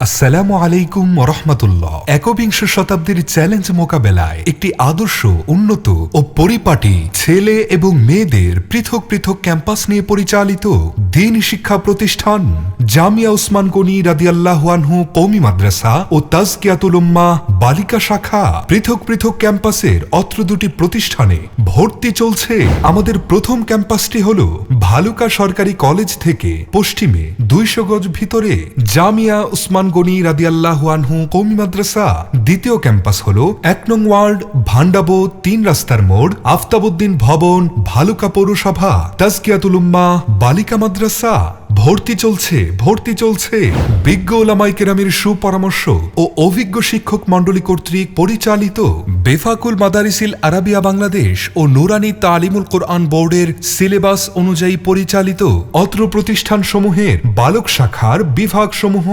আসসালামু আলাইকুম ওয়া একবিংশ শতাব্দীর চ্যালেঞ্জ মোকাবেলায় একটি আদর্শ, উন্নত ও পরিপাটি ছেলে এবং মেয়েদের পৃথক পৃথক ক্যাম্পাস নিয়ে পরিচালিত দ্বীন শিক্ষা প্রতিষ্ঠান জামিয়া উসমান গনি রাদিয়াল্লাহু আনহু কওমি মাদ্রাসা ও তাজকিয়াতুল উম্মাহ বালিকা শাখা পৃথক পৃথক ক্যাম্পাসের অত্র দুটি প্রতিষ্ঠানে ভর্তি চলছে। আমাদের প্রথম ক্যাম্পাসটি হল ভালুকা সরকারি কলেজ থেকে পশ্চিমে 200 গজ ভিতরে জামিয়া উসমান গনি রাদিয়াল্লাহু আনহু কওমি মাদ্রাসা। দ্বিতীয় ক্যাম্পাস হলো 1 নং ওয়ার্ড ভান্ডাবো 3 রাস্তার মোড় আফতাবউদ্দিন ভবন ভালুকা পৌরসভা তাজকিয়াতুল উম্মাহ বালিকা মাদ্রাসা। ভর্তি চলছে বিজ্ঞ উলামায়ে কেরামের সুপরামর্শ ও অভিজ্ঞ শিক্ষক মণ্ডলী কর্তৃক পরিচালিত বেফাকুল মাদারিসিল আরাবিয়া বাংলাদেশ ও নুরানি তালিমুল কোরআন বোর্ডের সিলেবাস অনুযায়ী পরিচালিত অত্র প্রতিষ্ঠান সমূহের বালক শাখার বিভাগ সমূহ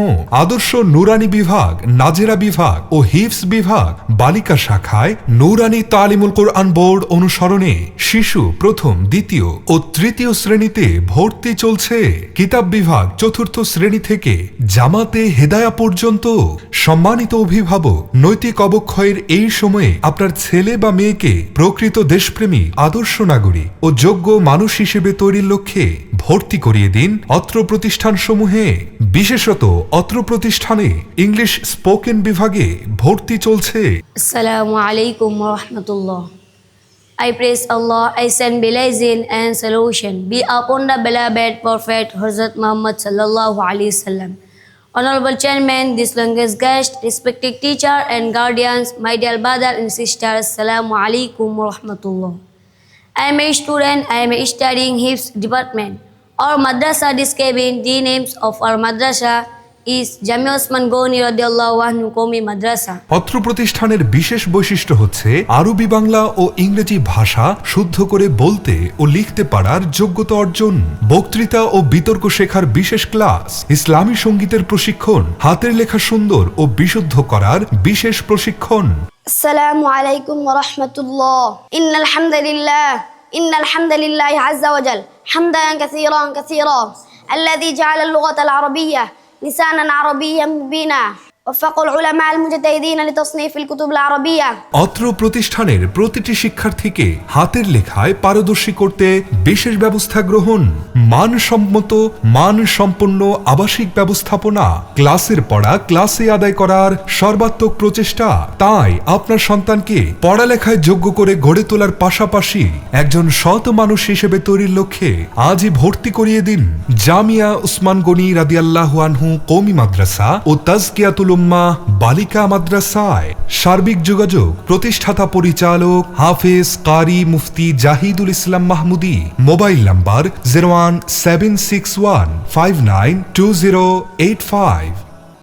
আদর্শ নুরানি বিভাগ, নাজেরা বিভাগ ও হিফজ বিভাগ। বালিকা শাখায় নুরানি তালিমুল কোরআন বোর্ড অনুসরণে শিশু প্রথম, দ্বিতীয় ও তৃতীয় শ্রেণীতে ভর্তি চলছে। কিতাব বিভাগ চতুর্থ শ্রেণী থেকে জামাতে হেদায়া পর্যন্ত। সম্মানিত অভিভাবক, নৈতিক অবক্ষয়ের এই সময়ে আপনার ছেলে বা মেয়েকে প্রকৃত দেশপ্রেমী, আদর্শ নাগরিক ও যোগ্য মানুষ হিসেবে তৈরির লক্ষ্যে ভর্তি করিয়ে দিন অত্র প্রতিষ্ঠান সমূহে। বিশেষত অত্র প্রতিষ্ঠানে ইংলিশ স্পোকেন বিভাগে ভর্তি চলছে। Assalamu alaikum wa rahmatullah. I praise Allah, I send blessing and salutation be upon the beloved Prophet Hazrat Muhammad sallallahu alaihi wasallam. Honorable Chairman, distinguished guest, respected teacher and guardians, my dear brother and sister, Assalamu alaikum wa rahmatullah. I am a student, I am studying Hifz department. Our madrasa describing the names of our madrasa is Jamia Usman Gani রাদিয়াল্লাহু আনহু কওমি মাদ্রাসা। অত্র প্রতিষ্ঠানের বিশেষ বৈশিষ্ট্য হচ্ছে আরবি, বাংলা ও ইংরেজি ভাষা শুদ্ধ করে বলতে ও লিখতে পারার যোগ্যতা অর্জন, বক্তৃতা ও বিতর্ক শেখার বিশেষ ক্লাস, ইসলামী সঙ্গীতের প্রশিক্ষণ, হাতের লেখা সুন্দর ও বিশুদ্ধ করার বিশেষ প্রশিক্ষণ। আসসালামু আলাইকুম ওয়া রাহমাতুল্লাহ। ইন্নাল হামদালিল্লাহি আযজা ওয়া জাল হামদান কাসীরান الذي جعل اللغة العربية لسانا عربيا مبينا وفق العلماء المجتهدين لتصنيف الكتب العربية। অত্র প্রতিষ্ঠানের প্রতিটি শিক্ষার্থীকে হাতের লেখায় পারদর্শী করতে বিশেষ ব্যবস্থা গ্রহণ, মানসম্মত মানসম্পন্ন আবাসিক ব্যবস্থাপনা, ক্লাসের পড়া ক্লাসে আদায় করার সর্বাত্মক প্রচেষ্টা। তাই আপনার সন্তানকে পড়ালেখায় যোগ্য করে গড়ে তোলার পাশাপাশি একজন সৎ মানুষ হিসেবে তৈরির লক্ষ্যে আজই ভর্তি করিয়ে দিন জামিয়া উসমান গনি রাদিয়াল্লাহু আনহু কওমি মাদ্রাসা ও তাজকিয়াতুল উম্মাহ বালিকা মাদ্রাসায়। সার্বিক যোগাযোগ প্রতিষ্ঠাতা পরিচালক হাফেজ কারি মুফতি জাহিদুল ইসলাম মাহমুদি। Mobile number 01761592085।